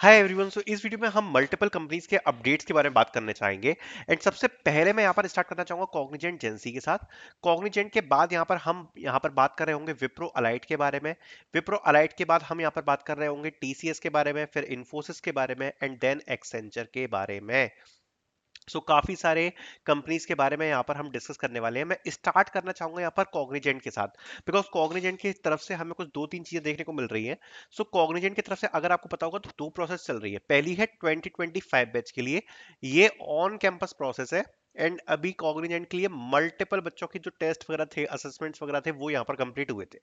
Hi everyone. सो इस video में हम मल्टीपल कंपनीज के अपडेट्स के बारे में बात करने चाहेंगे। एंड सबसे पहले मैं यहाँ पर स्टार्ट करना चाहूंगा कॉग्निजेंट जेंसी के साथ। कॉग्निजेंट के बाद यहाँ पर बात कर रहे होंगे विप्रो अलाइट के बारे में। विप्रो अलाइट के बाद हम यहाँ पर बात कर रहे होंगे टीसीएस के बारे में, फिर इन्फोसिस के बारे में एंड देन एक्सेंचर के बारे में। काफी सारे कंपनीज के बारे में यहाँ पर हम डिस्कस करने वाले हैं। मैं स्टार्ट करना चाहूंगा यहाँ पर कॉग्निजेंट के साथ, बिकॉज कॉग्निजेंट की तरफ से हमें कुछ दो तीन चीजें देखने को मिल रही हैं। कॉग्निजेंट की तरफ से अगर आपको पता होगा तो दो प्रोसेस चल रही है। पहली है 2025 बैच के लिए, ये ऑन कैंपस प्रोसेस है। एंड अभी कॉग्निजेंट के लिए मल्टीपल बच्चों के जो टेस्ट वगैरह थे, असेसमेंट्स वगैरह थे, वो यहाँ पर कंप्लीट हुए थे।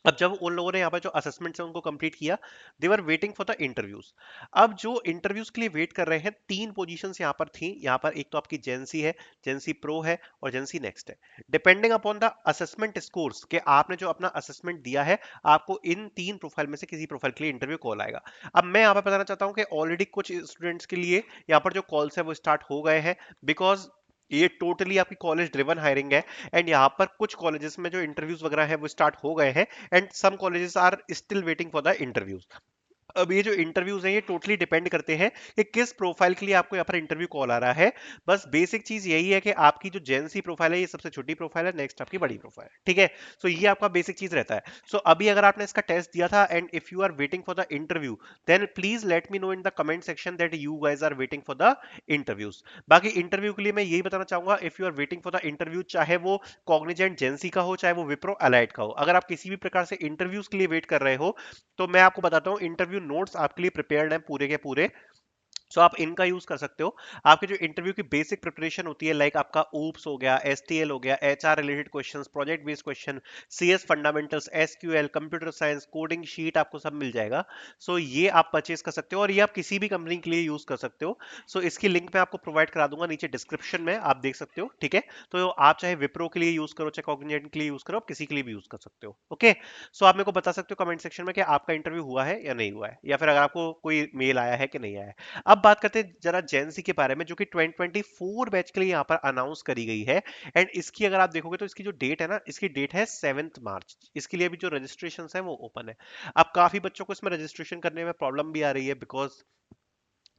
अब जब उन लोगों ने यहाँ पर जो असेसमेंट है उनको कंप्लीट किया, they were waiting for the interviews. अब जो इंटरव्यूज के लिए वेट कर रहे हैं, तीन पोजीशंस यहाँ पर थी। यहाँ पर एक तो आपकी जेंसी है, जेंसी प्रो है और जेंसी नेक्स्ट है। Depending upon the assessment scores के आपने जो अपना असेसमेंट दिया है, आपको इन तीन प्रोफाइल में से किसी प्रोफाइल के लिए इंटरव्यू कॉल आएगा। अब मैं यहाँ पर बताना चाहता हूँ कि ऑलरेडी कुछ स्टूडेंट्स के लिए यहाँ पर जो कॉल्स है वो स्टार्ट हो गए हैं, बिकॉज ये टोटली आपकी कॉलेज ड्रिवन हायरिंग है। एंड यहाँ पर कुछ कॉलेजेस में जो इंटरव्यूज वगैरह है वो स्टार्ट हो गए हैं and some colleges are still waiting for the interviews. अब ये जो इंटरव्यूज हैं ये टोटली डिपेंड करते हैं कि किस प्रोफाइल के लिए आपको यहाँ पर इंटरव्यू कॉल आ रहा है। बस बेसिक चीज यही है कि आपकी जो जेंसी प्रोफाइल है ये सबसे छोटी प्रोफाइल है, नेक्स्ट आपकी बड़ी प्रोफाइल है, ठीक है। ये आपका बेसिक चीज रहता है। अभी अगर आपने इसका टेस्ट दिया था and if you are waiting for the interview, then please let me know in the comment section that you guys are waiting for the interviews. बाकी इंटरव्यू के लिए मैं यही बताना चाहूंगा, if you are waiting for the interview, चाहे वो Cognizant जेंसी का हो चाहे वो विप्रो अलाइट का हो, अगर आप किसी भी प्रकार से इंटरव्यूज के लिए वेट कर रहे हो, तो मैं आपको बताता हूँ इंटरव्यू नोट्स आपके लिए प्रिपेयर्ड हैं पूरे के पूरे। आप इनका यूज कर सकते हो। आपके जो इंटरव्यू की बेसिक प्रिपरेशन होती है, लाइक आपका ऊप्स हो गया, एसटीएल हो गया, HR related questions, project based question, CS fundamentals, SQL, computer science, coding sheet, आपको सब मिल जाएगा। ये आप परचेज कर सकते हो और ये आप किसी भी कंपनी के लिए यूज कर सकते हो। इसकी लिंक मैं आपको प्रोवाइड करा दूंगा नीचे डिस्क्रिप्शन में, आप देख सकते हो, ठीक है। आप चाहे विप्रो के लिए यूज करो, चाहे कॉग्निजेंट के लिए यूज करो, आप किसी के लिए भी यूज कर सकते हो, ओके। आप मेरे को बता सकते हो कमेंट सेक्शन में कि आपका इंटरव्यू हुआ है या नहीं हुआ है, या फिर अगर आपको कोई मेल आया है कि नहीं आया है। अब बात करते हैं जरा जेंसी के बारे में, जो कि 2024 बैच के लिए यहाँ पर अनाउंस करी गई है। एंड इसकी अगर आप देखोगे तो इसकी जो डेट है ना, इसकी डेट है 7 मार्च। इसके लिए भी जो रजिस्ट्रेशन है वो ओपन है। अब काफी बच्चों को इसमें रजिस्ट्रेशन करने में प्रॉब्लम भी आ रही है, बिकॉज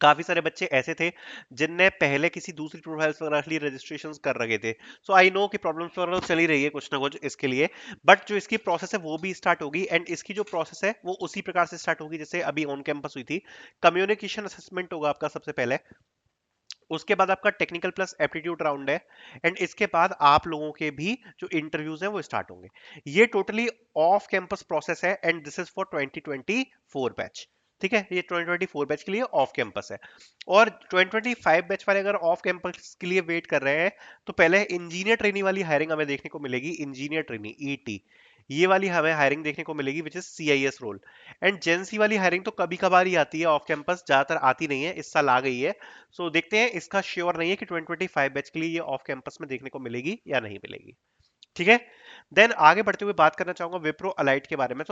काफी सारे बच्चे ऐसे थे जिनने पहले किसी दूसरी प्रोफाइल्स वगैरह के लिए रजिस्ट्रेशन कर रखे थे। आई नो कि प्रॉब्लम्स वगैरह तो चल ही रही है कुछ ना कुछ इसके लिए, बट जो इसकी प्रोसेस है वो भी स्टार्ट होगी। एंड इसकी जो प्रोसेस है वो उसी प्रकार से स्टार्ट होगी जैसे अभी ऑन कैंपस हुई थी। कम्युनिकेशन असेसमेंट होगा आपका सबसे पहले, उसके बाद आपका टेक्निकल प्लस एप्टीट्यूड राउंड है, एंड इसके बाद आप लोगों के भी जो इंटरव्यूज हैं वो स्टार्ट होंगे। ये टोटली ऑफ कैंपस प्रोसेस है and this is for 2024 batch, ठीक है। ये 2024 बैच के लिए ऑफ कैंपस है। और 2025 बैच वाले अगर ऑफ कैंपस के लिए वेट कर रहे हैं, तो पहले इंजीनियर ट्रेनी वाली हायरिंग हमें देखने को मिलेगी, इंजीनियर ट्रेनी ईटी, ये वाली हमें हायरिंग देखने को मिलेगी, which is CIS role. And जेंसी वाली हायरिंग तो कभी कभार ही आती है ऑफ कैंपस, ज्यादातर आती नहीं है, इस साल आ गई है। देखते हैं, इसका श्योर नहीं है कि 2025 बैच के लिए ये ऑफ कैंपस में देखने को मिलेगी या नहीं मिलेगी, ठीक है। देन आगे बढ़ते हुए बात करना चाहूंगा विप्रो अलाइट के बारे में।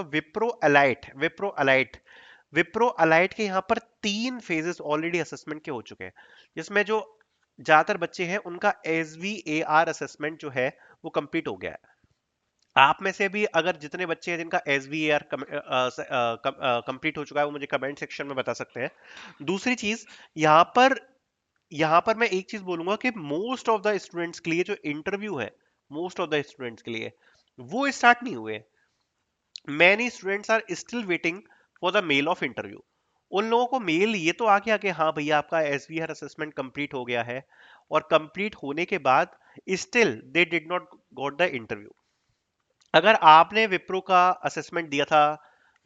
विप्रो अलाइट के यहाँ पर तीन फेजेस ऑलरेडी असेसमेंट के हो चुके हैं, जिसमें जो ज्यादातर बच्चे हैं उनका एसवीएआर असेसमेंट जो है वो कंप्लीट हो गया है। आप में से भी अगर जितने बच्चे हैं जिनका एस वी आर कंप्लीट हो चुका है, वो मुझे कमेंट सेक्शन में बता सकते हैं। दूसरी चीज, यहाँ पर यहाँ पर मैं एक चीज बोलूंगा कि मोस्ट ऑफ द स्टूडेंट्स के लिए जो इंटरव्यू है, मोस्ट ऑफ द स्टूडेंट्स के लिए वो स्टार्ट नहीं हुए। Many students are still waiting for the mail of interview. उन लोगों को मेल ये तो आ गया कि हाँ भैया आपका S V R assessment complete हो गया है, और कंप्लीट होने के बाद still they did not got the interview. अगर आपने विप्रो का असेसमेंट दिया था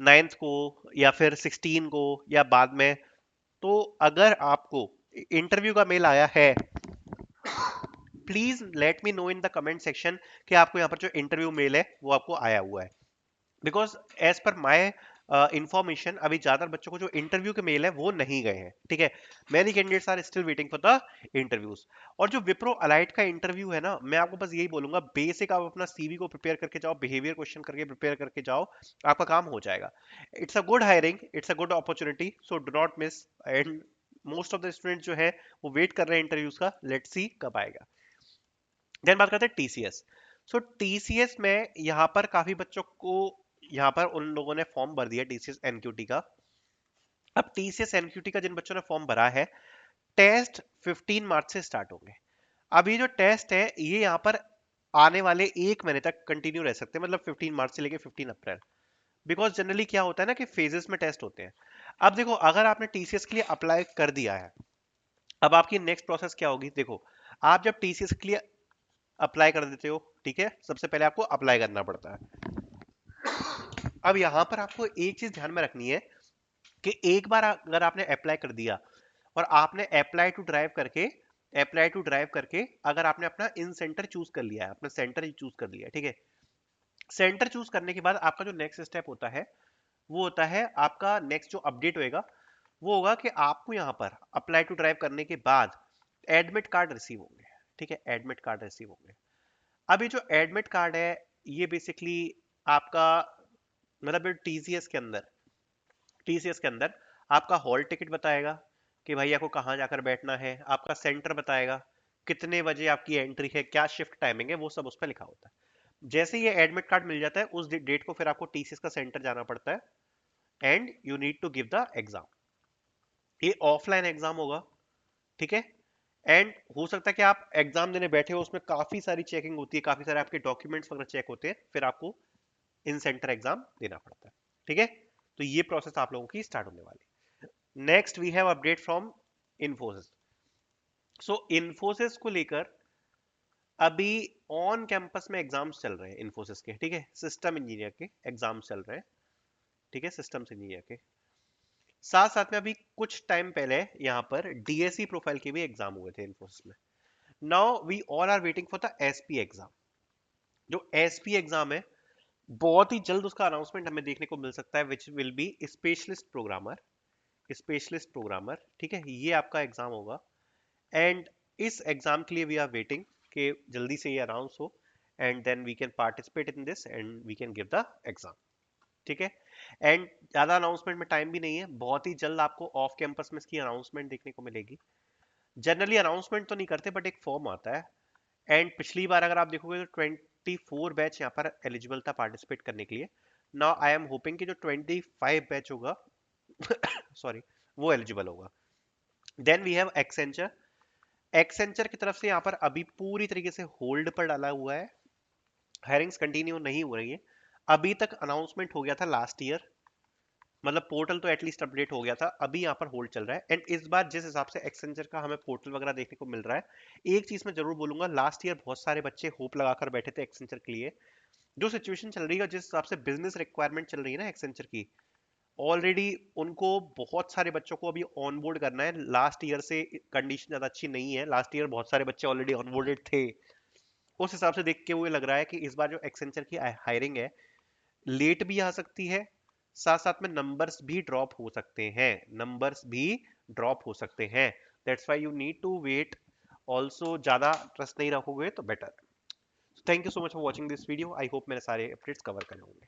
9th को या फिर 16 को या बाद में, तो अगर आपको इंटरव्यू का मेल आया है, please let me know in the comment section कि आपको यहाँ पर जो इंटरव्यू मेल है वो आपको आया हुआ है। Because as per my information अभी ज्यादातर बच्चों को जो इंटरव्यू के मेल है वो नहीं गए हैं, ठीक है। Many candidates are still waiting for the interviews. और जो विप्रो अलाइट का इंटरव्यू है ना, मैं आपको बस यही बोलूंगा, बेसिक आप अपना सीवी को प्रिपेयर करके जाओ, बिहेवियर क्वेश्चन करके प्रिपेयर करके जाओ, आपका काम हो जाएगा। It's a good hiring, it's a good opportunity, so do not miss. And most of the student जो है वो वेट कर रहे हैं इंटरव्यूज का, लेट्स सी कब आएगा। देन बात करते हैं टीसीएस। टीसीएस में यहाँ पर काफी बच्चों को, यहाँ पर उन लोगों ने फॉर्म भर दिया टीसीएस एनक्यूटी का। अब टीसीएस एनक्यूटी का जिन बच्चों ने फॉर्म भरा है, टेस्ट 15 मार्च से स्टार्ट होंगे। अब ये जो टेस्ट है ये यहाँ पर आने वाले 1 महीने तक कंटिन्यू रह सकते हैं, मतलब 15 मार्च से लेके 15 अप्रैल। बिकॉज जनरली क्या होता है ना कि फेजेस में टेस्ट होते हैं। अब देखो, अगर आपने टीसीएस के लिए अप्लाई कर दिया है, अब आपकी नेक्स्ट प्रोसेस क्या होगी? देखो, आप जब टीसीएस के लिए अप्लाई कर देते हो, ठीक है, सबसे पहले आपको अप्लाई करना पड़ता है। अब यहां पर आपको एक चीज ध्यान में रखनी है कि एक बार अगर आपने अप्लाई कर दिया और आपने अप्लाई टू ड्राइव करके अगर आपने अपना इन सेंटर चूज कर लिया है, अपना सेंटर चूज कर लिया है, ठीक है, सेंटर चूज करने के बाद आपका जो नेक्स्ट स्टेप होता है वो होता है, आपका नेक्स्ट जो अपडेट होएगा वो होगा कि आपको यहाँ पर अप्लाई टू ड्राइव करने के बाद एडमिट कार्ड रिसीव होंगे। ठीक है, एडमिट कार्ड रिसीव होंगे। अब ये जो एडमिट कार्ड है ये बेसिकली आपका, मतलब टीसीएस के अंदर आपका हॉल टिकट बताएगा कि भाई आपको कहाँ जाकर बैठना है, आपका सेंटर बताएगा, कितने बजे आपकी एंट्री है, क्या शिफ्ट टाइमिंग है, वो सब उस पर लिखा होता है। जैसे ये एडमिट कार्ड मिल जाता है उस डेट को फिर आपको टीसीएस का सेंटर जाना पड़ता है and you need to give the exam. ये ऑफलाइन एग्जाम होगा, ठीक है। एंड हो सकता है कि आप एग्जाम देने बैठे हो, उसमें काफी सारी चेकिंग होती है, काफी सारे आपके डॉक्यूमेंट्स वगैरह चेक होते हैं, फिर आपको इन सेंटर एग्जाम देना पड़ता है। ठीक है, तो ये प्रोसेस आप लोगों की स्टार्ट होने वाली है। Next we have update from Infosys. So Infosys को लेकर अभी ऑन कैंपस में एग्जाम्स चल रहे हैं इन्फोसिस के, ठीक है, सिस्टम इंजीनियर के एग्जाम्स चल रहे हैं, ठीक है, सिस्टम इंजीनियर के साथ साथ में अभी कुछ टाइम पहले यहाँ पर डीएसई प्रोफाइल के भी एग्जाम हुए थे इन्फोसिस में। Now we all are waiting for the SP exam. जो एसपी एग्जाम है बहुत ही जल्द उसका अनाउंसमेंट हमें देखने को मिल सकता है, which will be specialist programmer, ठीक है, ये आपका एग्जाम होगा। एंड इस एग्जाम के लिए वी आर वेटिंग कि जल्दी से ये अनाउंस हो and then we can participate in this and we can give the exam. ठीक है, एंड ज्यादा अनाउंसमेंट में टाइम भी नहीं है, बहुत ही जल्द आपको ऑफ कैंपस में इसकी अनाउंसमेंट देखने को मिलेगी। जनरली अनाउंसमेंट तो नहीं करते बट एक फॉर्म आता है। एंड पिछली बार अगर आप देखोगे तो 24 बैच यहाँ पर एलिजिबल था पार्टिसिपेट करने के लिए। नाउ आई एम होपिंग कि जो 25 बैच होगा सॉरी, वो एलिजिबल होगा। Then we have Accenture. Accenture की तरफ से यहाँ पर अभी पूरी तरीके से होल्ड पर डाला हुआ है, हायरिंग्स कंटिन्यू नहीं हो रही है। अभी तक अनाउंसमेंट हो गया था लास्ट ईयर, मतलब पोर्टल तो एटलीस्ट अपडेट हो गया था, अभी यहाँ पर होल्ड चल रहा है। एंड इस बार जिस हिसाब से एक्सेंचर का हमें पोर्टल वगैरह देखने को मिल रहा है, एक चीज मैं जरूर बोलूंगा, लास्ट ईयर बहुत सारे बच्चे होप लगाकर बैठे थे एक्सेंचर के लिए। जो सिचुएशन चल रही है, जिस हिसाब से बिजनेस रिक्वायरमेंट चल रही है ना एक्सेंचर की, ऑलरेडी उनको बहुत सारे बच्चों को अभी ऑनबोर्ड करना है। लास्ट ईयर से कंडीशन ज्यादा अच्छी नहीं है, लास्ट ईयर बहुत सारे बच्चे ऑलरेडी ऑनबोर्डेड थे। उस हिसाब से देख के वो लग रहा है कि इस बार जो एक्सेंचर की हायरिंग है लेट भी आ सकती है, साथ साथ में नंबर्स भी ड्रॉप हो सकते हैं, that's why you need to wait. Also ज्यादा ट्रस्ट नहीं रखोगे तो better. Thank you so much for watching this video, I hope मैंने सारे अपडेट्स कवर करे होंगे।